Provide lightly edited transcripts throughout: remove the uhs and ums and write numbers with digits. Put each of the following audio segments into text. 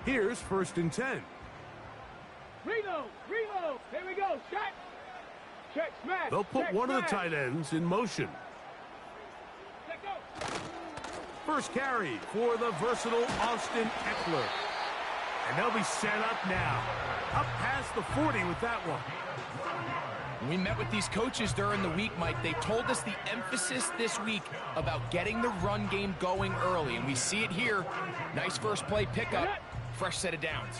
Here's 1st and 10. Reload. Here we go. Shot. Check, smash. They'll put one of the tight ends in motion. Let go. First carry for the versatile Austin Eckler. And they'll be set up now. Up past the 40 with that one. We met with these coaches during the week, Mike. They told us the emphasis this week about getting the run game going early, and we see it here. Nice first play pickup, fresh set of downs.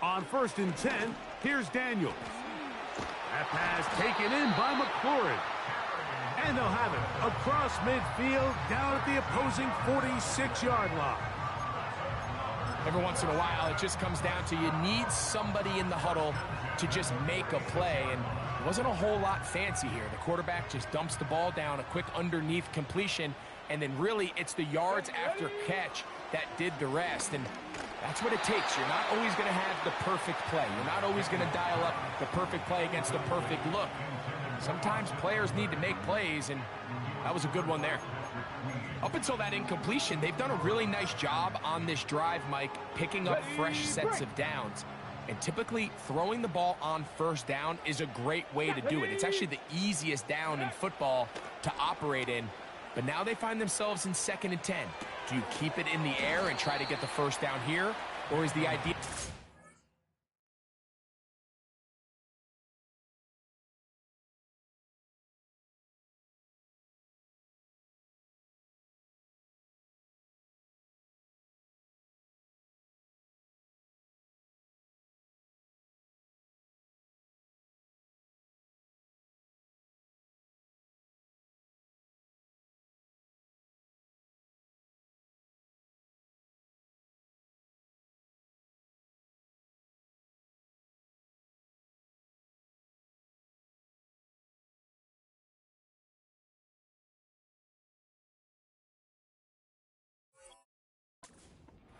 On 1st and 10, here's Daniels. That pass taken in by McLaurin. And they'll have it across midfield down at the opposing 46-yard line. Every once in a while, it just comes down to you need somebody in the huddle to just make a play, and it wasn't a whole lot fancy here. The quarterback just dumps the ball down, a quick underneath completion, and then really it's the yards after catch that did the rest, and that's what it takes. You're not always going to have the perfect play. You're not always going to dial up the perfect play against the perfect look. Sometimes players need to make plays, and that was a good one there. Up until that incompletion, they've done a really nice job on this drive, Mike, picking up fresh sets of downs. And typically, throwing the ball on 1st down is a great way to do it. It's actually the easiest down in football to operate in. But now they find themselves in 2nd and 10. Do you keep it in the air and try to get the 1st down here? Or is the idea...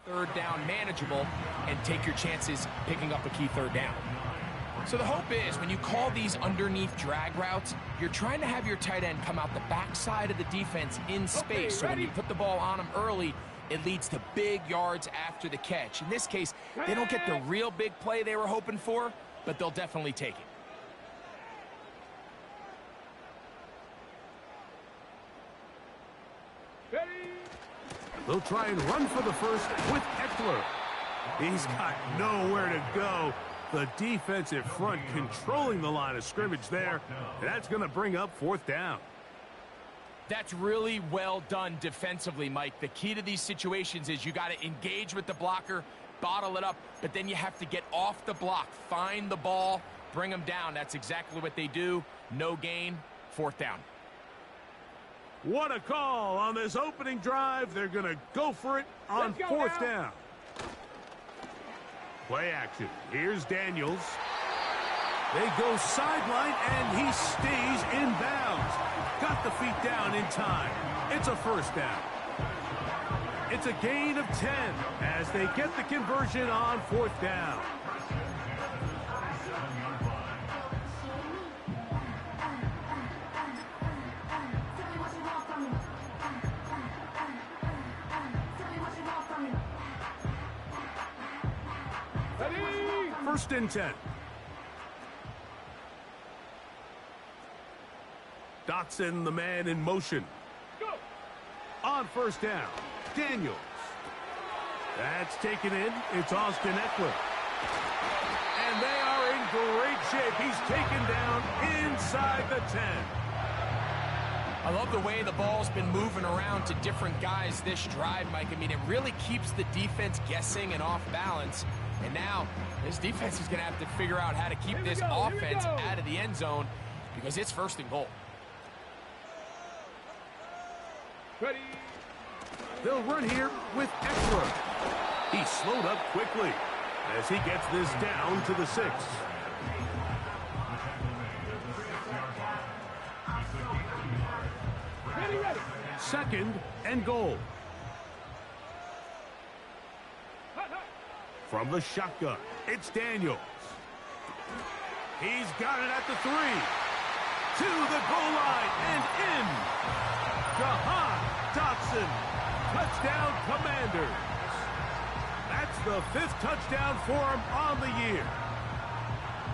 third down manageable and take your chances picking up a key 3rd down. So the hope is when you call these underneath drag routes, you're trying to have your tight end come out the backside of the defense in space. So when you put the ball on them early, it leads to big yards after the catch. In this case, they don't get the real big play they were hoping for, but they'll definitely take it. They'll try and run for the 1st with Eckler. He's got nowhere to go. The defensive front controlling the line of scrimmage there. That's going to bring up 4th down. That's really well done defensively, Mike. The key to these situations is you got to engage with the blocker, bottle it up, but then you have to get off the block, find the ball, bring them down. That's exactly what they do. No gain, 4th down. What a call on this opening drive. They're going to go for it on 4th down. Play action. Here's Daniels. They go sideline, and he stays in bounds. Got the feet down in time. It's a 1st down. It's a gain of 10 as they get the conversion on 4th down. First and 10. Dotson, the man in motion. Go. On 1st down, Daniels. That's taken in. It's Austin Eckler. And they are in great shape. He's taken down inside the 10. I love the way the ball's been moving around to different guys this drive, Mike. I mean, it really keeps the defense guessing and off balance. And now, this defense is going to have to figure out how to keep this offense out of the end zone because it's 1st and goal. Ready. They'll run here with Eckler. He slowed up quickly as he gets this down to the 6. Ready. 2nd and goal. From the shotgun, it's Daniels. He's got it at the 3. To the goal line and in. Jahan Dotson Dotson. Touchdown, Commanders. That's the 5th touchdown for him on the year.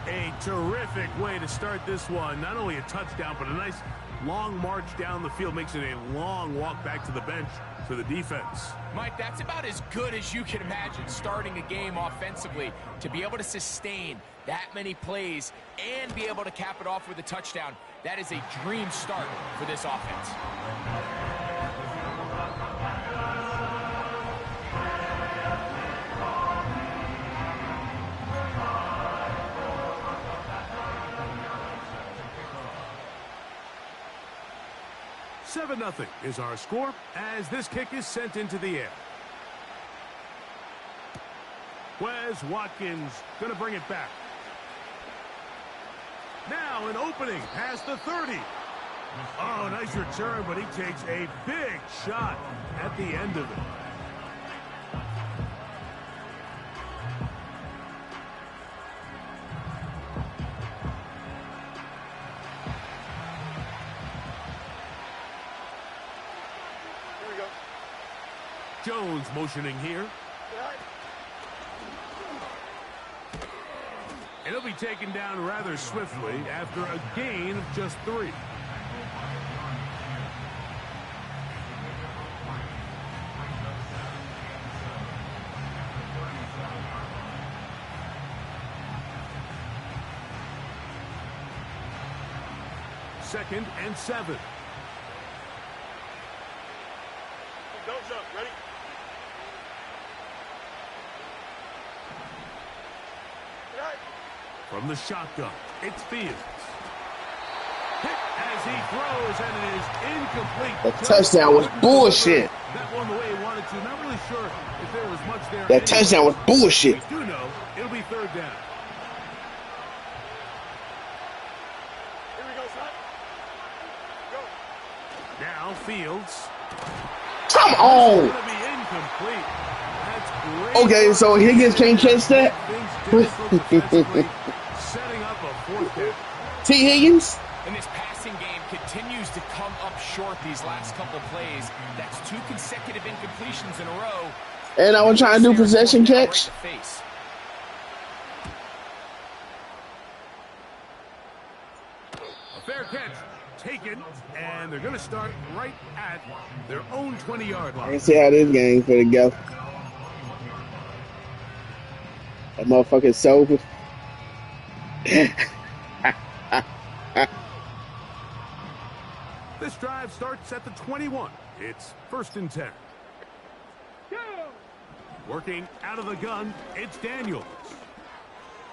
A terrific way to start this one. Not only a touchdown, but a nice long march down the field. Makes it a long walk back to the bench for the defense. Mike, that's about as good as you can imagine starting a game offensively. To be able to sustain that many plays and be able to cap it off with a touchdown, that is a dream start for this offense. 7-0 is our score as this kick is sent into the air. Wes Watkins going to bring it back. Now an opening past the 30. Oh, nice return, but he takes a big shot at the end of it. Jones motioning here. And he'll be taken down rather swiftly after a gain of just 3. Second and 7. Don't jump. Ready? From the shotgun, it's Fields. Hit as he throws, and it is incomplete. That touchdown was bullshit. That one the way he wanted to. Not really sure if there was much there. That touchdown was bullshit. We do know it'll be 3rd down. Here we go, son. Go. Now Fields. Come on. It's going to be incomplete. That's great. Okay, so Higgins can't catch that. Setting up a 4th down. T. Higgins? And this passing game continues to come up short these last couple plays. That's 2 consecutive incompletions in a row. And I was trying to do possession catch. A fair catch taken, and they're going to start right at their own 20-yard line. I can see how this game finna go. That motherfucker's sober. This drive starts at the 21. It's 1st and 10. Go. Working out of the gun, it's Daniels.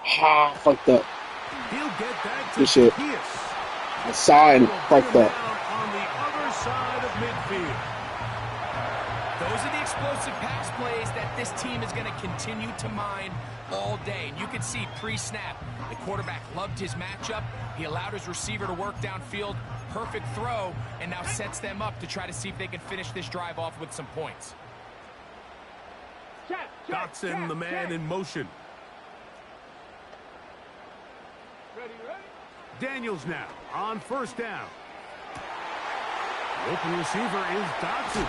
Ah, fucked up. He'll get that to Good shit. Kiss. I saw it and fucked up. On the other side of midfield. Those are the explosive pass plays that this team is going to continue to mine all day. And you can see pre-snap, the quarterback loved his matchup. He allowed his receiver to work downfield. Perfect throw, and now sets them up to try to see if they can finish this drive off with some points. Dotson, the man in motion. Ready, ready? Daniels now on 1st down. The open receiver is Dotson.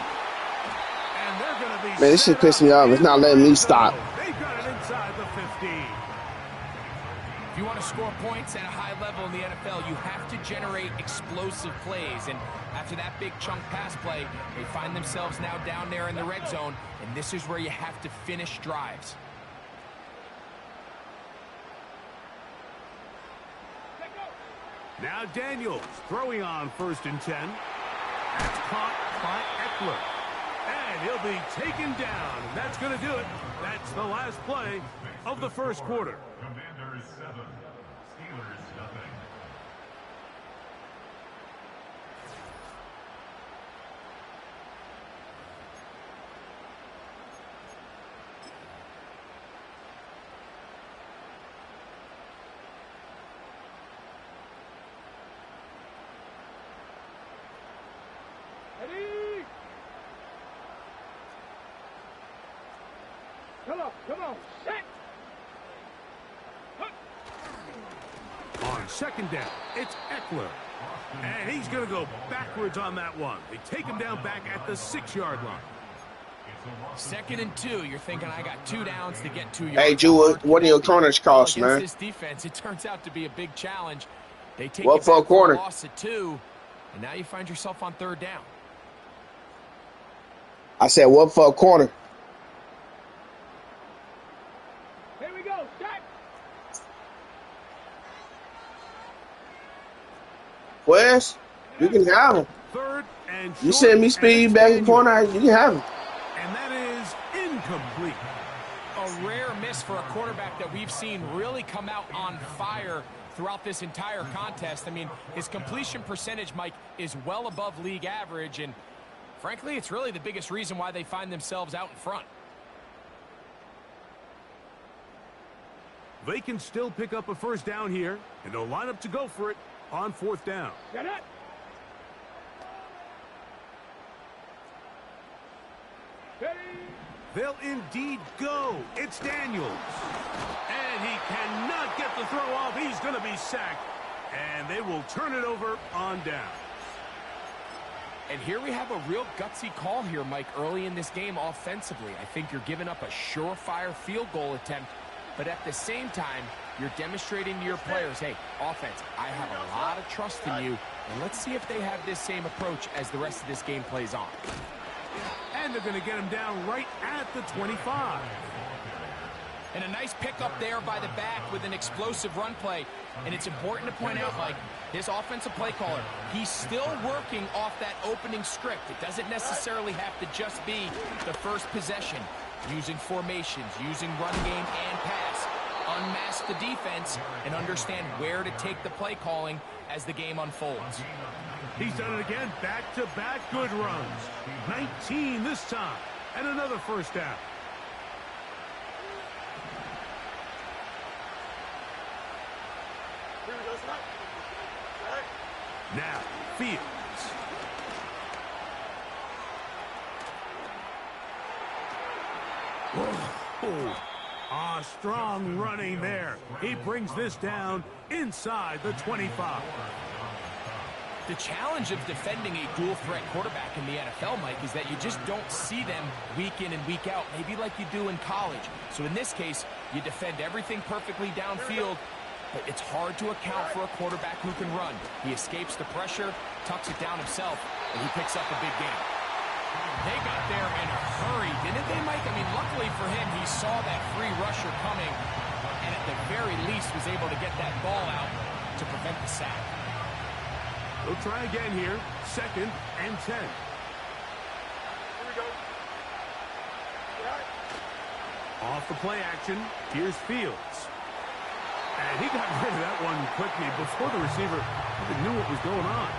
And they're going to be... Man, this shit pissed me off. It's not letting me stop. They've got it inside the 15. If you want to score points at a high level in the NFL, you have to generate explosive plays. And after that big chunk pass play, they find themselves now down there in the red zone. And this is where you have to finish drives. Now Daniels throwing on 1st and 10. That's caught by Eckler. And he'll be taken down. And that's going to do it. That's the last play of the 1st quarter. Commanders 7, Steelers nothing. Ready? Come on, set. On 2nd down, it's Eckler. And he's going to go backwards on that one. They take him down back at the 6-yard line. 2nd and 2. You're thinking, I got 2 downs to get 2 yards. Hey, Drew, what do your corners cost, Against man? this defense, it turns out to be a big challenge. They take What you for a back for corner? a loss at 2, and now you find yourself on 3rd down. I said, what for a corner? Here we go. Set. Wes, you can have him. 3rd and You short, send me and speed it's back in the Daniels. corner, you can have him. And that is incomplete. A rare miss for a quarterback that we've seen really come out on fire throughout this entire contest. I mean, his completion percentage, Mike, is well above league average, and frankly, it's really the biggest reason why they find themselves out in front. They can still pick up a 1st down here, and they'll line up to go for it on 4th down. Get it. Ready. They'll indeed go. It's Daniels. And he cannot get the throw off. He's going to be sacked. And they will turn it over on down. And here we have a real gutsy call here, Mike, early in this game offensively. I think you're giving up a surefire field goal attempt, but at the same time, you're demonstrating to your players, hey, offense, I have a lot of trust in you, and let's see if they have this same approach as the rest of this game plays on. And they're going to get him down right at the 25. And a nice pickup there by the back with an explosive run play. And it's important to point out, Mike, this offensive play caller, he's still working off that opening script. It doesn't necessarily have to just be the first possession. Using formations, using run game and pass. Unmask the defense and understand where to take the play calling as the game unfolds. He's done it again. Back-to-back good runs. 19 this time. And another 1st down. Here we go, son. Set. Now, Fields. Whoa. Strong running there. He brings this down inside the 25. The challenge of defending a dual-threat quarterback in the NFL, Mike, is that you just don't see them week in and week out, maybe like you do in college. So in this case, you defend everything perfectly downfield, but it's hard to account for a quarterback who can run. He escapes the pressure, tucks it down himself, and he picks up a big gain. They got there in a hurry, didn't they, Mike? I mean, luckily for him, he saw that free rusher coming, and at the very least was able to get that ball out to prevent the sack. We'll try again here. 2nd and 10. Here we go. Right. Off the play action, here's Fields. And he got rid of that one quickly before the receiver even knew what was going on.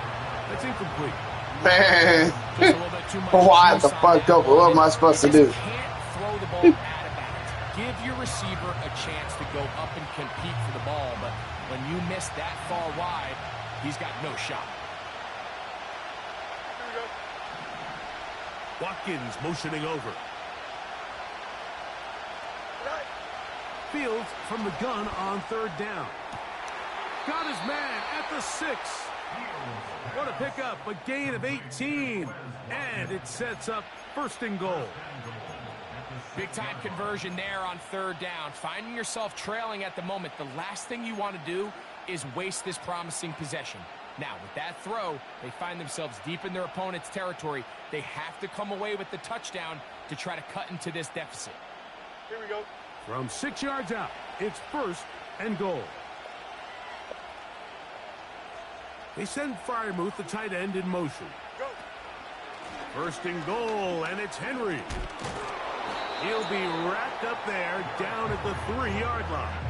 That's incomplete. Man, Just a little bit too much why juice the on fuck that up? one. What am I supposed to You do? just can't throw the ball out of bounds. Give your receiver a chance to go up and compete for the ball, but when you miss that far wide, he's got no shot. Here we go. Watkins motioning over. Right. Fields from the gun on 3rd down. Got his man at the 6. What a pickup, a gain of 18. And it sets up 1st and goal. Big-time conversion there on 3rd down. Finding yourself trailing at the moment, the last thing you want to do is waste this promising possession. Now, with that throw, they find themselves deep in their opponent's territory. They have to come away with the touchdown to try to cut into this deficit. Here we go. From 6 yards out, it's 1st and goal. They send Fryermuth, the tight end, in motion. Go. 1st and goal, and it's Henry. He'll be wrapped up there down at the 3-yard line.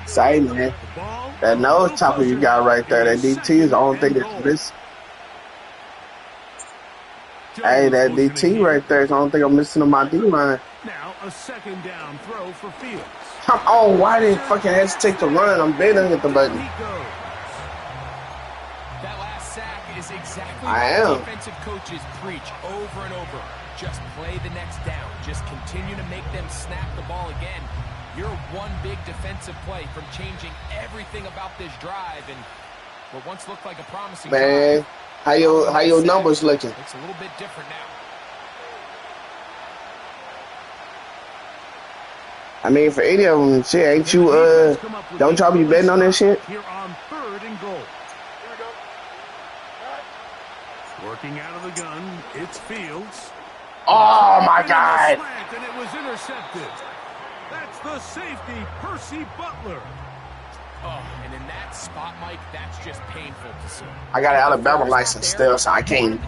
Say, man, that nose chopper you got right there, that DT is the only thing that's missing. Hey, that DT right there is the only thing I'm missing on my D-line. Now a 2nd down throw for Fields. Come on, why did fucking hesitate to run? I'm betting at the button. He goes. That last sack is exactly I what am. defensive coaches preach over and over. just play the next down. Just continue to make them snap the ball again. You're one big defensive play from changing everything about this drive, and what once looked like a promising Man, drive, how your numbers looking? It's a little bit different now. I mean, for any of them, shit, ain't you, don't y'all be betting on that shit? Here on 3rd and goal. Here we go. All right. Working out of the gun, it's Fields. Oh, my God. Slant, and it was intercepted. That's the safety, Percy Butler. Oh, and in that spot, Mike, that's just painful to see. I got an Alabama license still, so I can't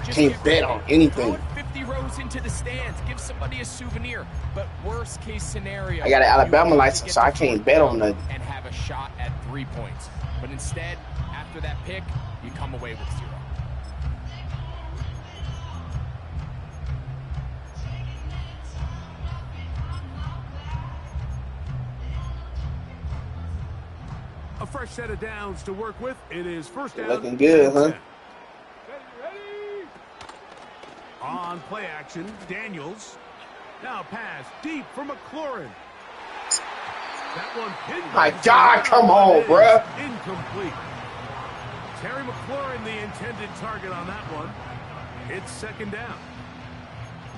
bet on anything. Throw it 50 rows into the stands. Give somebody a souvenir. But worst case scenario, I got an Alabama license, so I can't bet on nothing. And have a shot at 3 points. But instead, after that pick, you come away with 0. A fresh set of downs to work with. It is first down. Looking good, huh? Ready. On play action, Daniels. Now pass deep for McLaurin. That one pinned. My God, come on, bruh. Incomplete. Terry McLaurin, the intended target on that one. It's 2nd down.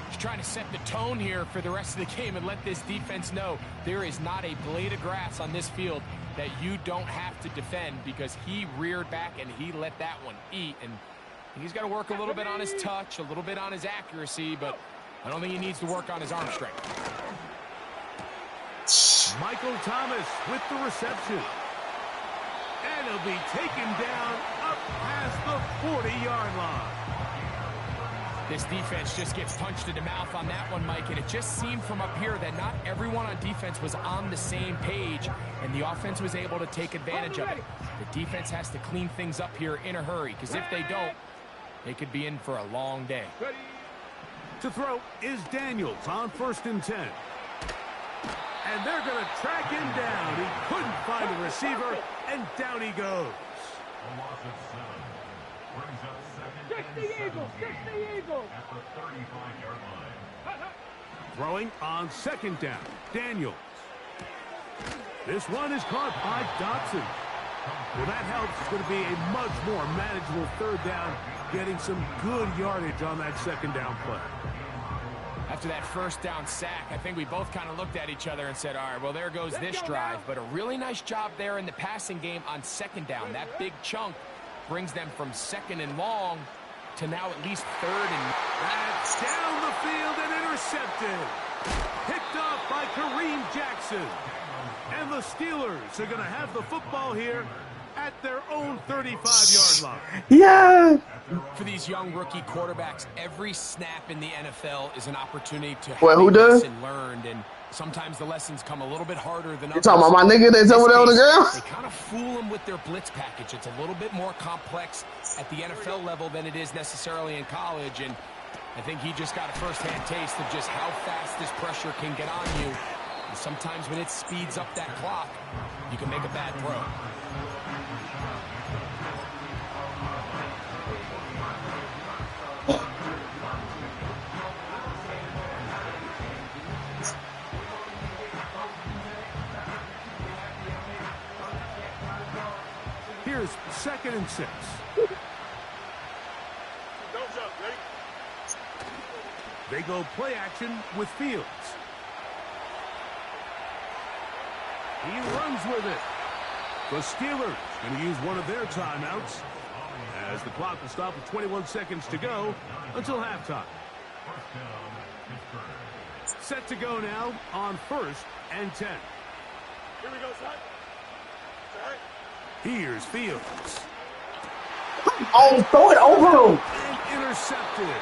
He's trying to set the tone here for the rest of the game and let this defense know there is not a blade of grass on this field that you don't have to defend, because he reared back and he let that one eat. And he's got to work a little bit on his touch, a little bit on his accuracy, but I don't think he needs to work on his arm strength. Michael Thomas with the reception. And he'll be taken down up past the 40-yard line. This defense just gets punched in the mouth on that one, Mike, and it just seemed from up here that not everyone on defense was on the same page, and the offense was able to take advantage of it. The defense has to clean things up here in a hurry, because if they don't, they could be in for a long day. Ready. To throw is Daniels on 1st and 10. And they're going to track him down. He couldn't find a receiver, and down he goes. A loss of 7. Brings up 2nd and 17 at the 35-yard line. Throwing on 2nd down, Daniels. This one is caught by Dotson. Well, that helps. It's going to be a much more manageable 3rd down, getting some good yardage on that 2nd down play. After that 1st down sack, I think we both kind of looked at each other and said, all right, well, there goes this drive. But a really nice job there in the passing game on 2nd down. That big chunk brings them from 2nd and long to now at least 3rd and... That's down the field and intercepted. Picked off by Kareem Jackson. And the Steelers are going to have the football here at their own 35-yard line. Yeah. For these young rookie quarterbacks, every snap in the NFL is an opportunity to Well, who does? lesson learned, and sometimes the lessons come a little bit harder than others. You talking about my nigga that's over there on the ground? They kind of fool them with their blitz package. It's a little bit more complex at the NFL level than it is necessarily in college, and I think he just got a first-hand taste of just how fast this pressure can get on you. And sometimes when it speeds up that clock, you can make a bad throw. Here's 2nd and 6. Don't jump. Ready. They go play action with Fields. He runs with it. The Steelers going to use one of their timeouts as the clock will stop with 21 seconds to go until halftime. Set to go now on 1st and 10. Here we go, son. All right. Here's Fields. Oh, throw it over him. And intercepted.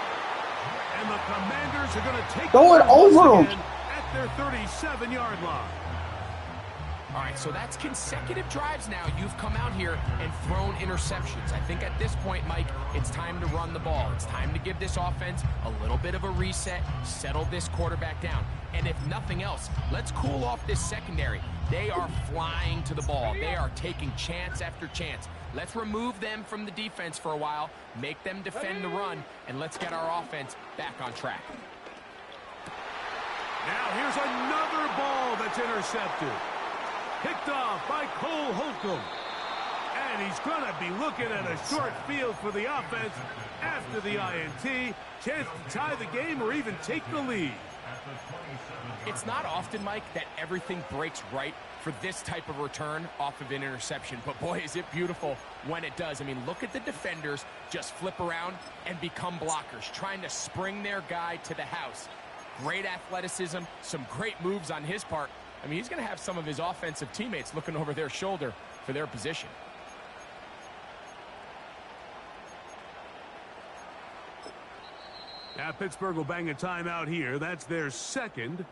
And the Commanders are going to take Throw it over him. at their 37-yard line. All right, so that's consecutive drives now. You've come out here and thrown interceptions. I think at this point, Mike, it's time to run the ball. It's time to give this offense a little bit of a reset, settle this quarterback down. And if nothing else, let's cool off this secondary. They are flying to the ball. They are taking chance after chance. Let's remove them from the defense for a while, make them defend the run, and let's get our offense back on track. Now here's another ball that's intercepted. Picked off by Cole Holcomb. And he's going to be looking at a short field for the offense after the INT. Chance to tie the game or even take the lead. It's not often, Mike, that everything breaks right for this type of return off of an interception. But, boy, is it beautiful when it does. I mean, look at the defenders just flip around and become blockers, trying to spring their guy to the house. Great athleticism, some great moves on his part. I mean, he's going to have some of his offensive teammates looking over their shoulder for their position. Now Pittsburgh will bang a timeout here. That's their second.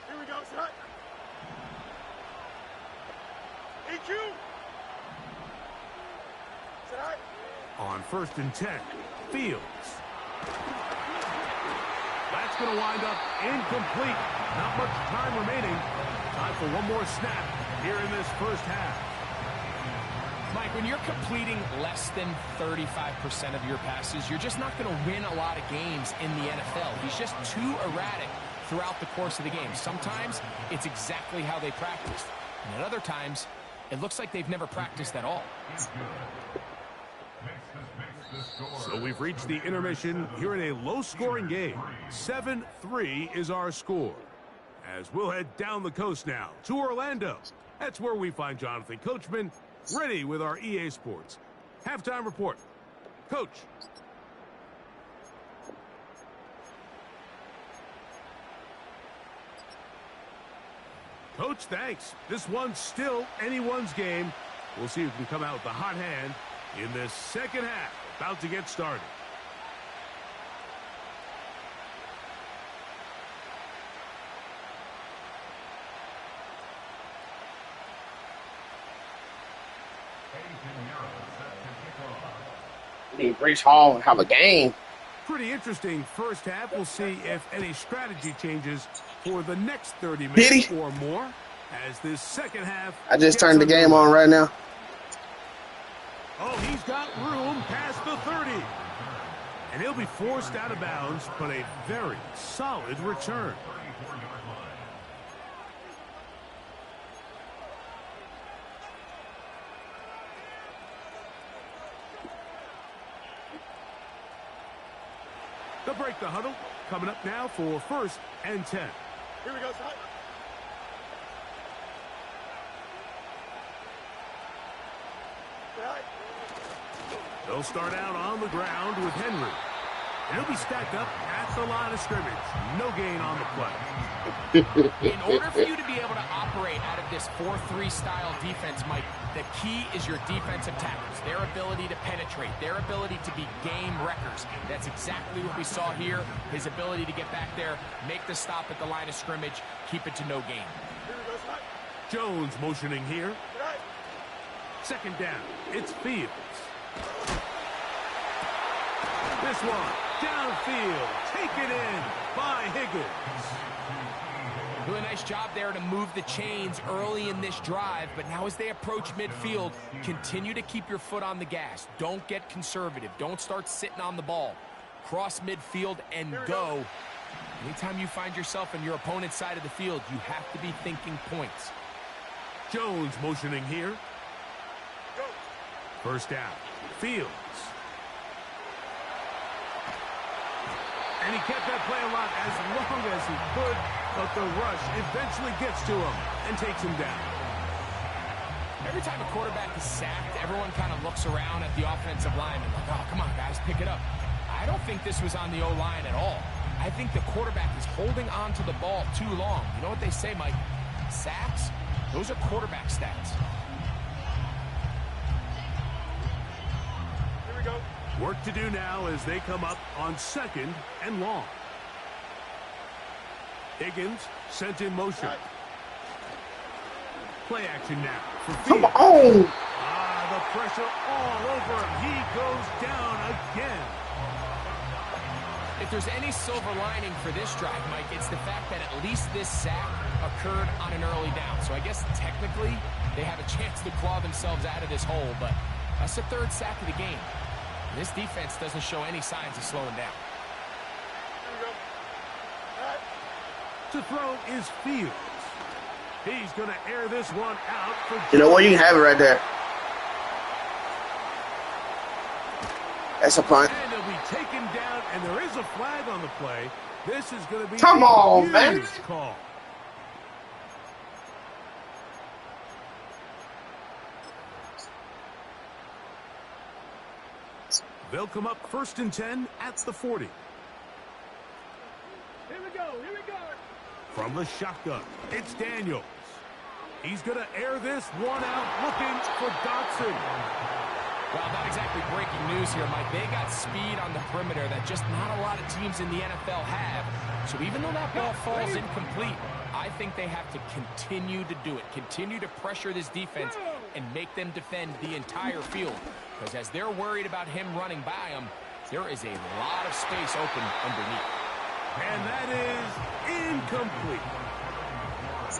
Here we go, set. EQ. Set. On 1st and 10, Fields. That's going to wind up incomplete. Not much time remaining. Time for one more snap here in this first half. Mike, when you're completing less than 35% of your passes, you're just not going to win a lot of games in the NFL. He's just too erratic throughout the course of the game. Sometimes it's exactly how they practiced. And at other times, it looks like they've never practiced at all. So we've reached the intermission here in a low-scoring game. 7-3 is our score. As we'll head down the coast now to Orlando. That's where we find Jonathan Coachman ready with our EA Sports halftime report. Coach. Coach, thanks. This one's still anyone's game. We'll see who can come out with the hot hand in this second half. About to get started. Breach Hall and have a game. Pretty interesting first half. We'll see if any strategy changes for the next 30 Did minutes he? or more as this second half. I just gets turned the game underway. on right now. Oh, he's got room past the 30. And he'll be forced out of bounds, but a very solid return. They'll break the huddle. Coming up now for 1st and 10. Here we go, set. Set. They'll start out on the ground with Henry. And he'll be stacked up at the line of scrimmage. No gain on the play. In order for you to be able to operate out of this 4-3 style defense, Mike, the key is your defensive tackles, their ability to penetrate, their ability to be game wreckers. That's exactly what we saw here. His ability to get back there, make the stop at the line of scrimmage, keep it to no gain. Here we go, set. Jones motioning here. Set. 2nd down. It's Fields. This one downfield. Taken in by Higgins. Doing a nice job there to move the chains early in this drive, but now as they approach midfield, continue to keep your foot on the gas. Don't get conservative. Don't start sitting on the ball. Cross midfield and go. Anytime you find yourself on your opponent's side of the field, you have to be thinking points. Jones motioning here. Go. 1st down. Fields. And he kept that play alive as long as he could, but the rush eventually gets to him and takes him down. Every time a quarterback is sacked, everyone kind of looks around at the offensive line and like, oh, come on, guys, pick it up. I don't think this was on the O-line at all. I think the quarterback is holding on to the ball too long. You know what they say, Mike? Sacks, those are quarterback stats. Here we go. Work to do now as they come up on 2nd and long. Higgins sent in motion. Play action now for Come Fields. on. The pressure all over him. He goes down again. If there's any silver lining for this drive, Mike, it's the fact that at least this sack occurred on an early down. So I guess technically they have a chance to claw themselves out of this hole, but that's the third sack of the game. This defense doesn't show any signs of slowing down. To throw is Fields. He's going to air this one out for... You know what? You can have it right there. That's a punt. And he'll be taken down, and there is a flag on the play. This is going to be Come on, man. Call. They'll come up 1st and 10 at the 40. Here we go. Here we go. From the shotgun, it's Daniels. He's going to air this one out, looking for Dotson. Well, not exactly breaking news here, Mike. They got speed on the perimeter that just not a lot of teams in the NFL have. So even though that ball falls incomplete, I think they have to continue to do it. Continue to pressure this defense and make them defend the entire field. Because as they're worried about him running by them, there is a lot of space open underneath. And that is incomplete.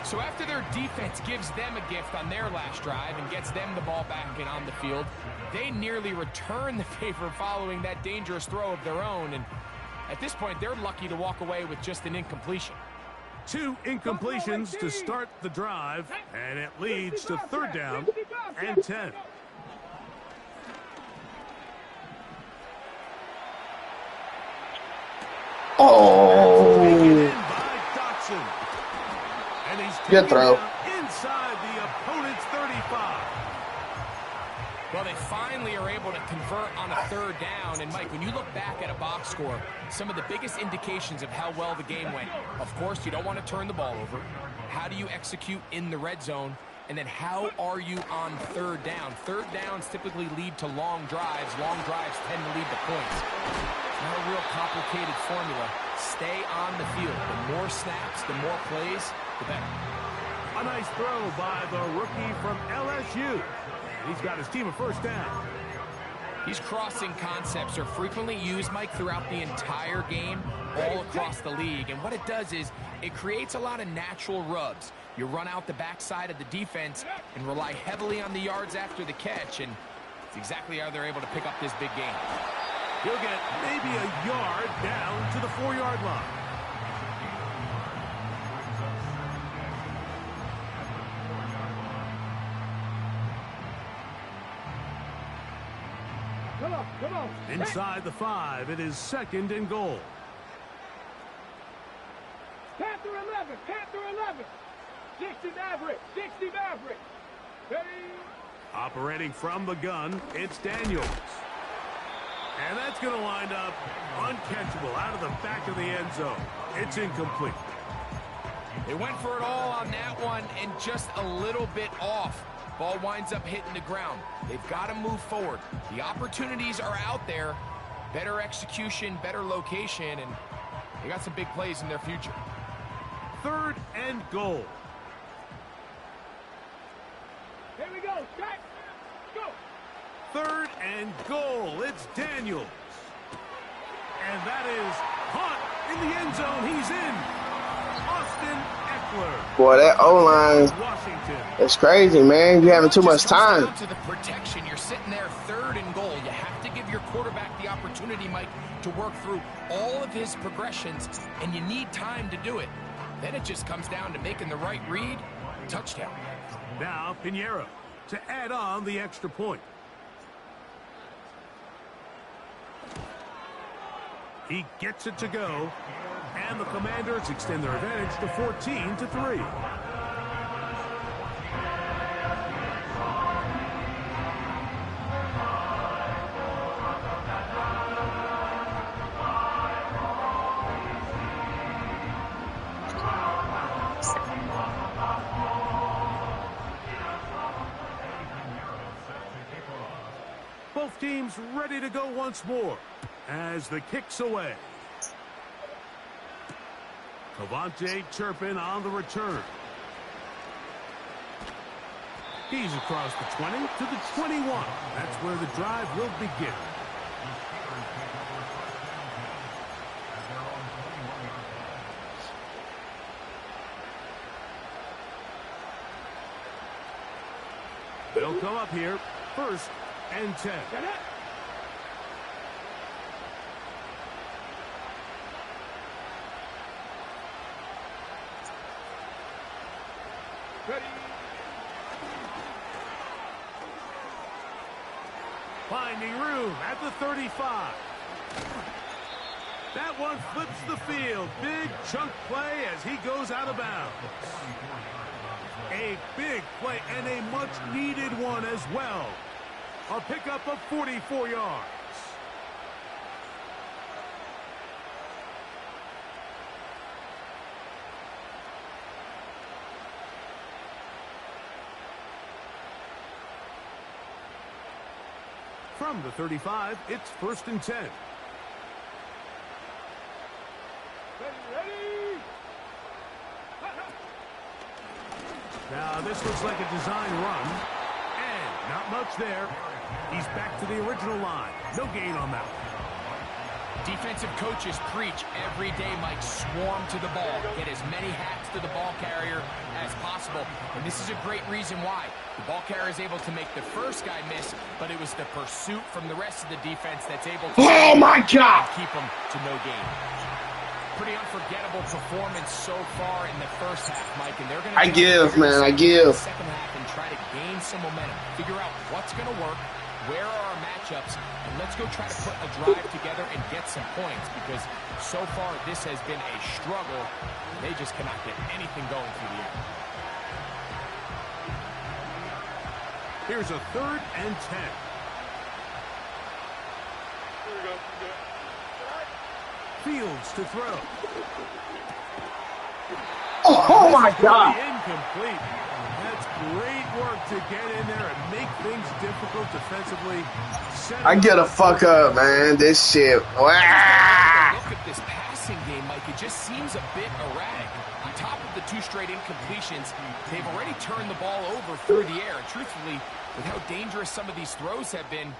So after their defense gives them a gift on their last drive and gets them the ball back and on the field, they nearly return the favor following that dangerous throw of their own. And at this point, they're lucky to walk away with just an incompletion. 2 incompletions to start the drive, and it leads to 3rd down and 10. Oh. In by Dotson. And he's Good throw. Inside the opponent's 35. Well, they finally are able to convert on a 3rd down. And, Mike, when you look back at a box score, some of the biggest indications of how well the game went, of course, you don't want to turn the ball over. How do you execute in the red zone? And then how are you on 3rd down? 3rd downs typically lead to long drives. Long drives tend to lead to points. It's not a real complicated formula. Stay on the field. The more snaps, the more plays, the better. A nice throw by the rookie from LSU. He's got his team a 1st down. These crossing concepts are frequently used, Mike, throughout the entire game, all across the league. And what it does is it creates a lot of natural rubs. You run out the backside of the defense and rely heavily on the yards after the catch, and it's exactly how they're able to pick up this big game. He'll get maybe a yard down to the 4-yard line. Come on. Inside the 5, it is 2nd and goal. Panther 11. 60 Maverick. Ready. Operating from the gun, it's Daniels. And that's going to wind up uncatchable out of the back of the end zone. It's incomplete. They went for it all on that one and just a little bit off. Ball winds up hitting the ground. They've got to move forward. The opportunities are out there. Better execution, better location, and they got some big plays in their future. 3rd and goal. Here we go. Strike. Go. 3rd and goal. It's Daniels. And that is caught in the end zone. He's in. Austin Eckler. Boy, that O-line, Washington. it's crazy, man. You're having too much time. Down to the protection. You're sitting there 3rd and goal. You have to give your quarterback the opportunity, Mike, to work through all of his progressions, and you need time to do it. Then it just comes down to making the right read. Touchdown. Now Pinheiro to add on the extra point. He gets it to go, and the Commanders extend their advantage to 14-3. Both teams ready to go once more as the kick's away. Cavante Turpin on the return. He's across the 20 to the 21. That's where the drive will begin. They'll come up here, 1st and 10. Ready. Finding room at the 35. That one flips the field. Big chunk play as he goes out of bounds. A big play and a much-needed one as well. A pickup of 44 yards. From the 35, it's 1st and 10. Ready. Now, this looks like a design run, and not much there. He's back to the original line. No gain on that one. Defensive coaches preach every day, Mike, swarm to the ball. Get as many hacks to the ball carrier as possible. And this is a great reason why. The ball carrier is able to make the first guy miss, but it was the pursuit from the rest of the defense that's able to keep them to no gain. Pretty unforgettable performance so far in the first half, Mike, and they're going to I give. second half and try to gain some momentum, figure out what's going to work, where are our matchups, and let's go try to put a drive together and get some points, because so far this has been a struggle. They just cannot get anything going through the air. Here's a 3rd and 10. Here we go. Fields to throw. Oh my God. Incomplete. That's great work to get in there and make things difficult defensively. I get a fuck up, man. This shit. Wow. Look at this passing game, Mike. It just seems a bit erratic. On top of the 2 straight incompletions, they've already turned the ball over through the air. And truthfully, with how dangerous some of these throws have been,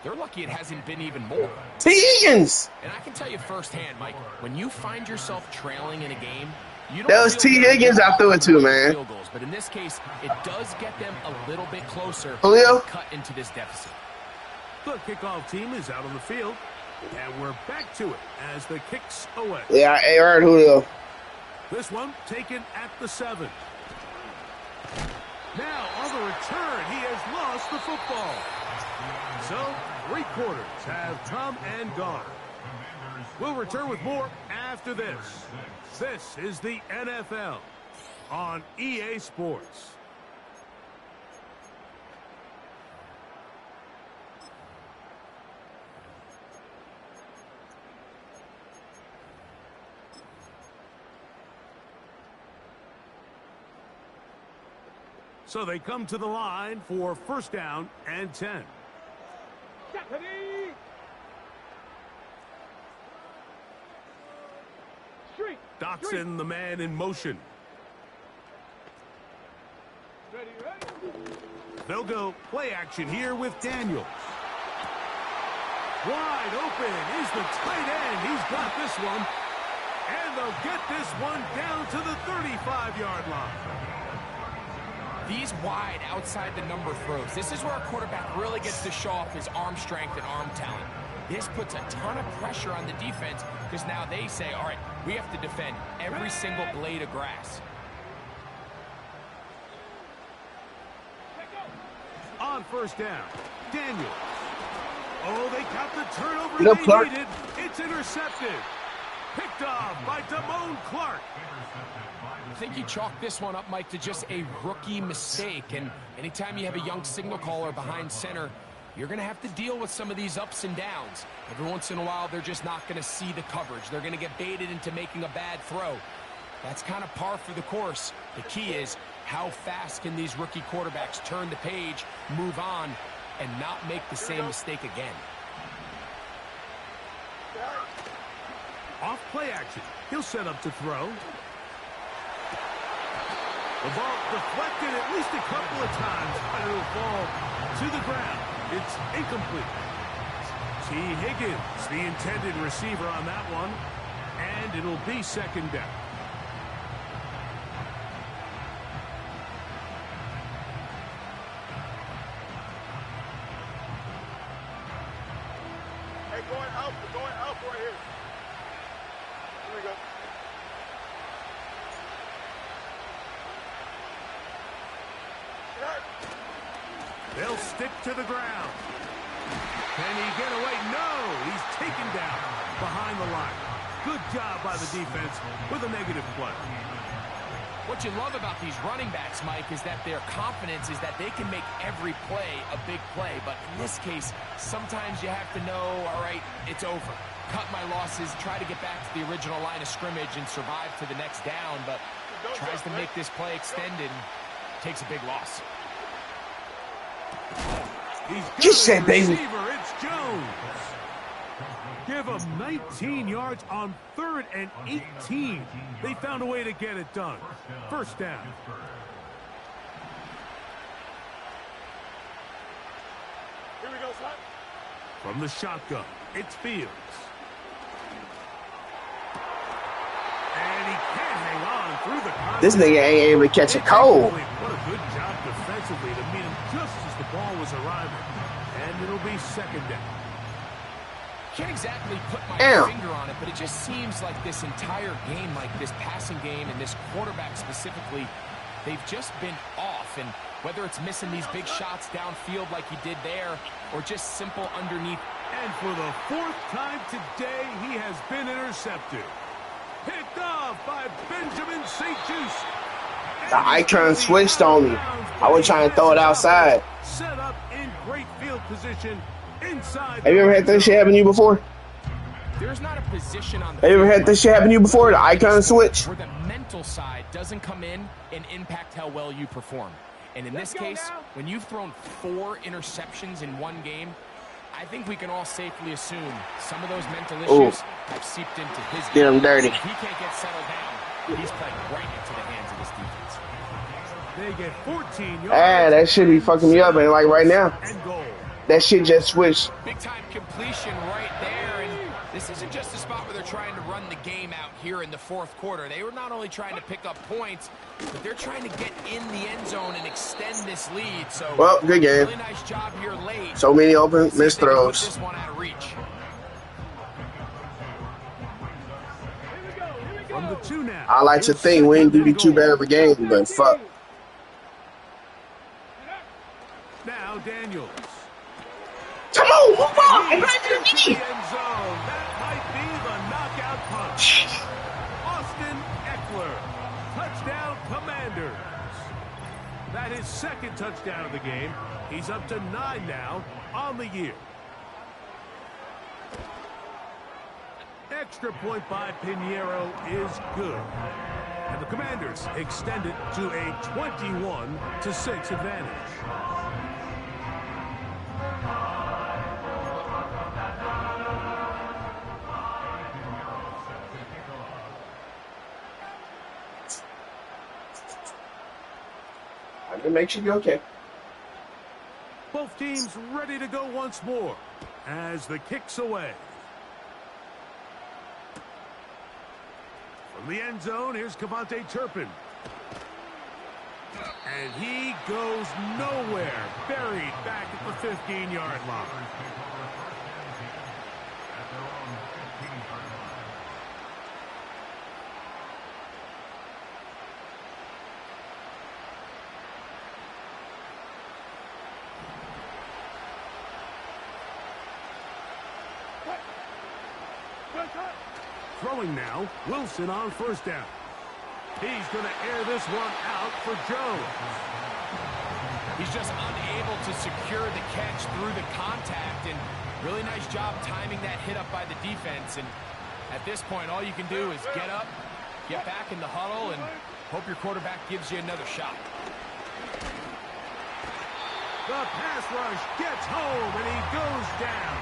they're lucky it hasn't been even more. T. Higgins. And I can tell you firsthand, Mike, when you find yourself trailing in a game, you don't That was T. Higgins I threw it to, man. field goals, but in this case, it does get them a little bit closer Julio? to cut into this deficit. The kickoff team is out on the field, and we're back to it as the kicks away. Yeah, I heard Julio. This one taken at the 7. Now, on the return, he has lost the football. So, 3 quarters have come and gone. We'll return with more after this. This is the NFL on EA Sports. So they come to the line for 1st down and 10. Dotson, the man in motion. Ready. They'll go play action here with Daniels. Wide open is the tight end. He's got this one. And they'll get this one down to the 35-yard line. These wide outside the number throws. This is where a quarterback really gets to show off his arm strength and arm talent. This puts a ton of pressure on the defense because now they say, all right, we have to defend every single blade of grass. On 1st down, Daniels. Oh, they got the turnover No, they Clark. needed. It's intercepted. Picked off by Damone Clark. I think you chalk this one up, Mike, to just a rookie mistake. And anytime you have a young signal caller behind center, you're going to have to deal with some of these ups and downs. Every once in a while, they're just not going to see the coverage. They're going to get baited into making a bad throw. That's kind of par for the course. The key is how fast can these rookie quarterbacks turn the page, move on, and not make the same mistake again. Off play action. He'll set up to throw. The ball deflected at least a couple of times, but it'll fall to the ground. It's incomplete. T. Higgins, the intended receiver on that one, and it'll be second down. Hey, going up. We're going up right here. Here we go. They'll stick to the ground. Can he get away? No, he's taken down behind the line. Good job by the defense with a negative play. What you love about these running backs, Mike, is that their confidence is that they can make every play a big play. But in this case, sometimes you have to know, all right, it's over. Cut my losses, try to get back to the original line of scrimmage and survive to the next down, but tries to make this play extended and takes a big loss. He's got a receiver. It's Jones. Give him 19 yards on 3rd and 18. They found a way to get it done. First down. Here we go, son. From the shotgun, it's Fields. And he can't hang on through the contact. This nigga ain't able to catch a cold. What a good job defensively to meet him just as the ball was arriving. And it'll be second down. Can't exactly put my finger on it, but it just seems like this entire game, like this passing game and this quarterback specifically, they've just been off. And whether it's missing these big shots downfield like he did there or just simple underneath. And for the 4th time today, he has been intercepted. Picked off by Benjamin St. Juice. The icon switched on me. I was trying to throw it outside. Set up in great field position inside. Have you ever had this shit happen to you before? There's not a position on the Have you ever had this shit happen to you before? The icon switch? Where the mental side doesn't come in and impact how well you perform. And in this case, when you've thrown 4 interceptions in one game, I think we can all safely assume some of those mental issues have seeped into his game. Get him dirty. If he can't get settled down, he's playing right into the hands of this defense. They get 14 yards. That shit be fucking me up, and like right now, and goal. that shit just switched. Big time completion right there, and this isn't just a spot where they're trying to run the game out here in the 4th quarter. They were not only trying to pick up points, but they're trying to get in the end zone and extend this lead. So, well, good game. Really nice job here late. So many open missed throws. This one out of reach. From the 2 now. I like to think we ain't do too bad of a game, but fuck. Now Daniels. Come on, move on. I'm right to The end zone. That might be the knockout punch. Austin Eckler. Touchdown Commanders. That is 2nd touchdown of the game. He's up to 9 now on the year. Extra point by Pinheiro is good. And the Commanders extend it to a 21-6 advantage. It makes you be okay. Both teams ready to go once more as the kick's away. From the end zone, here's Kevontae Turpin. And he goes nowhere. Buried back at the 15-yard line. Throwing now, Wilson on 1st down. He's going to air this one out for Jones. He's just unable to secure the catch through the contact, and really nice job timing that hit up by the defense. And at this point, all you can do is get up, get back in the huddle, and hope your quarterback gives you another shot. The pass rush gets home, and he goes down.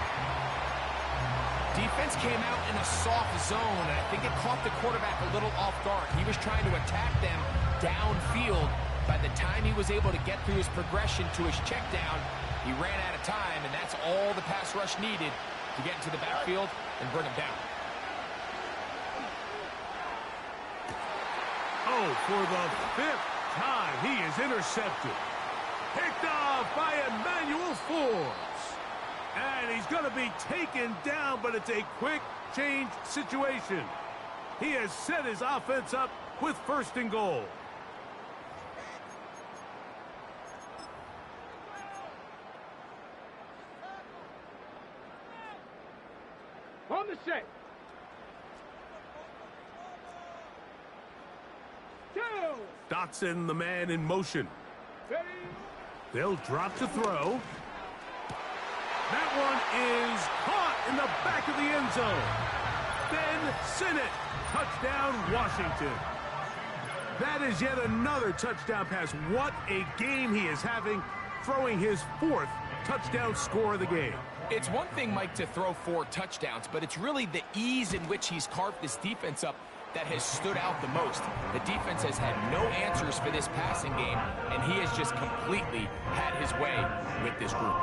Defense came out in a soft zone, and I think it caught the quarterback a little off guard. He was trying to attack them downfield. By the time he was able to get through his progression to his check down, he ran out of time, and that's all the pass rush needed to get into the backfield and bring him down. Oh, for the 5th time, he is intercepted. Picked off by Emmanuel Forbes. And he's going to be taken down, but it's a quick change situation. He has set his offense up with 1st and goal. On the set. 2. Dotson, the man in motion. Ready. They'll drop to throw. That one is caught in the back of the end zone. Ben Sinnott. Touchdown, Washington. That is yet another touchdown pass. What a game he is having, throwing his 4th touchdown score of the game. It's one thing, Mike, to throw 4 touchdowns, but it's really the ease in which he's carved this defense up that has stood out the most. The defense has had no answers for this passing game, and he has just completely had his way with this group.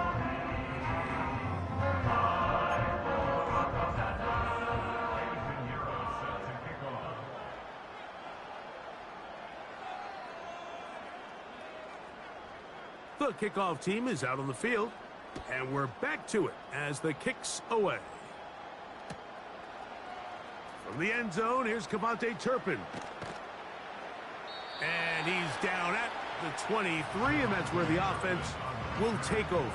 The kickoff team is out on the field, and we're back to it as the kick's away. From the end zone, here's Cavante Turpin. And he's down at the 23, and that's where the offense will take over.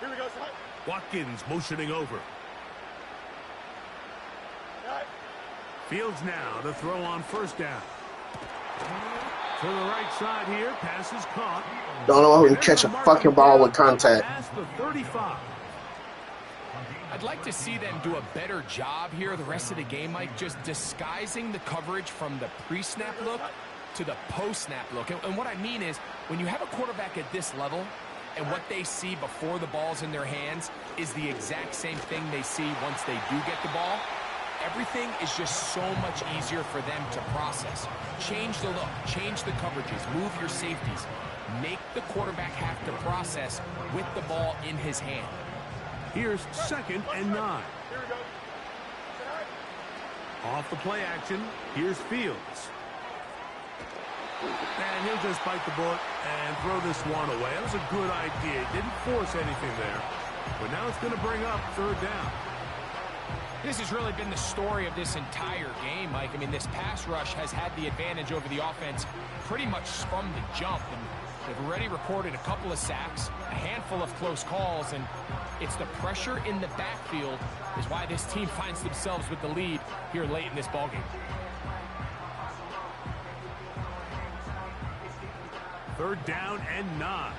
Here we go, son. Watkins motioning over. Right. Fields now to throw on 1st down. To the right side here, pass is caught. Don't know who can catch a fucking ball with contact. Past the 35. I'd like to see them do a better job here the rest of the game, Mike, just disguising the coverage from the pre-snap look to the post-snap look. And what I mean is, when you have a quarterback at this level, and what they see before the ball's in their hands is the exact same thing they see once they do get the ball, everything is just so much easier for them to process. Change the look, change the coverages, move your safeties. Make the quarterback have to process with the ball in his hand. Here's 2nd and 9. Here we go. Off the play action, here's Fields. And he'll just bite the bullet and throw this one away. That was a good idea. He didn't force anything there. But now it's going to bring up 3rd down. This has really been the story of this entire game, Mike. I mean, this pass rush has had the advantage over the offense pretty much from the jump. And they've already recorded a couple of sacks, a handful of close calls, and it's the pressure in the backfield is why this team finds themselves with the lead here late in this ballgame. 3rd down and 9.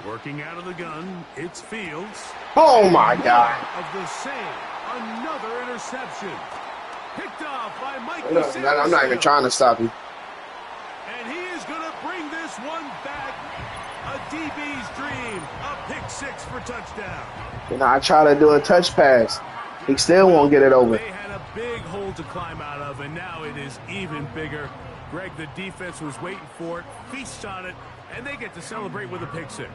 Working out of the gun, it's Fields. Oh my God. Of the same, another interception. Picked off by Mikey Look, I'm not even trying to stop him. And he is going to bring this one back. A DB's dream. A pick 6 for touchdown. You know, I try to do a touch pass. He still won't get it over. They had a big hole to climb out of, and now it is even bigger. Greg, the defense was waiting for it, feasts on it, and they get to celebrate with a pick 6.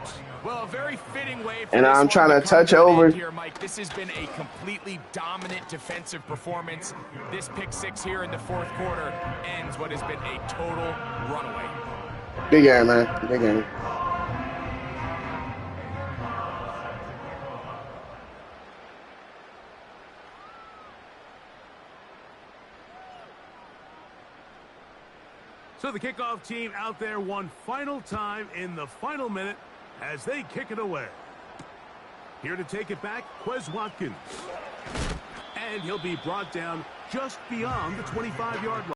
Well, a very fitting way for And I'm trying to touch over here, Mike. This has been a completely dominant defensive performance. This pick 6 here in the 4th quarter ends what has been a total runaway. Big game, man. Big game. So the kickoff team out there one final time in the final minute as they kick it away. Here to take it back, Quez Watkins. And he'll be brought down just beyond the 25-yard line.